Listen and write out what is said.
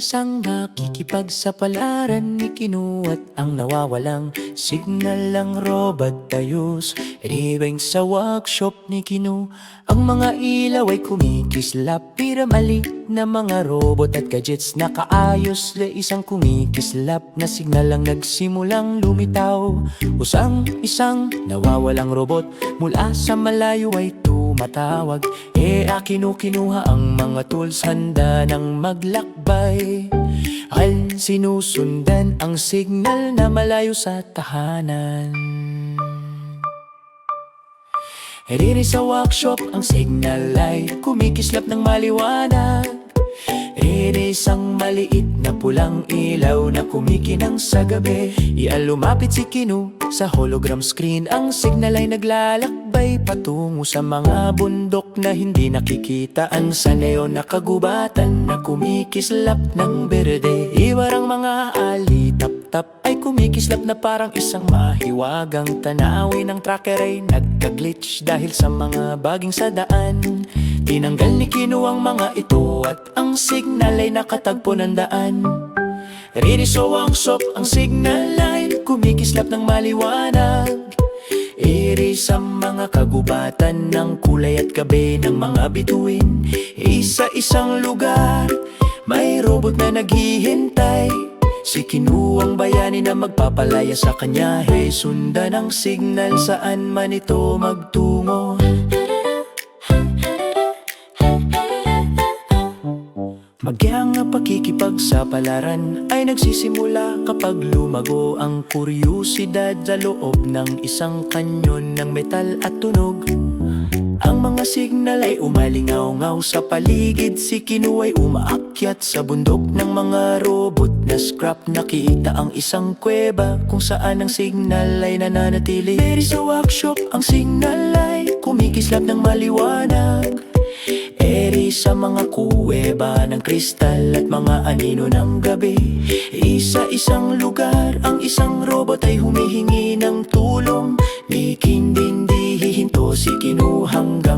sang nakikipagsapalaran ni Kinu at ang nawawalang signal ang robot ayos. Anyway sa workshop ni Kinu, ang mga ilaw ay kumikislap. Piramali na mga robot at gadgets nakaayos. La isang kumikislap na signal ang nagsimulang lumitaw. Usang isang nawawalang robot mula sa malayo ay tumatawag. Kinuha ang mga tools, handa ng maglakbay. Al sinusundan ang signal na malayo sa tahanan. Riri sa workshop, ang signal ay kumikislap ng maliwanag. Isang maliit na pulang ilaw na kumikinang sa gabi. Lumapit si Kinu sa hologram screen. Ang signal ay naglalakbay patungo sa mga bundok na hindi nakikitaan. Sa neon na kagubatan na kumikislap ng berde. Iwarang mga alitap-tap ay kumikislap na parang isang mahiwagang tanawin. Ang tracker ay nagka-glitch dahil sa mga baging sa daan. Tinanggal ni Kinu ang mga ito at ang signal ay nakatagpo ng daan. Riri sa workshop, ang signal ay kumikislap ng maliwanag. Iri sa mga kagubatan ng kulay at gabi ng mga bituin. Isa-isang lugar, may robot na naghihintay. Si Kinu ang bayani na magpapalaya sa kanya. Sundan ang signal saan man ito magtungo. Magyang pakikipagsapalaran ay nagsisimula kapag lumago ang kuryosidad sa loob ng isang kanyon ng metal at tunog. Ang mga signal ay umalingaw-ngaw sa paligid. Si Kinu ay umaakyat sa bundok ng mga robot na scrap. Nakita ang isang kuweba kung saan ang signal ay nananatili. Pero sa workshop, ang signal ay kumikislap ng maliwanag. Sa mga kuweba ng kristal at mga anino ng gabi. Isa-isang lugar, ang isang robot ay humihingi ng tulong. Di hihinto si Kinu hanggang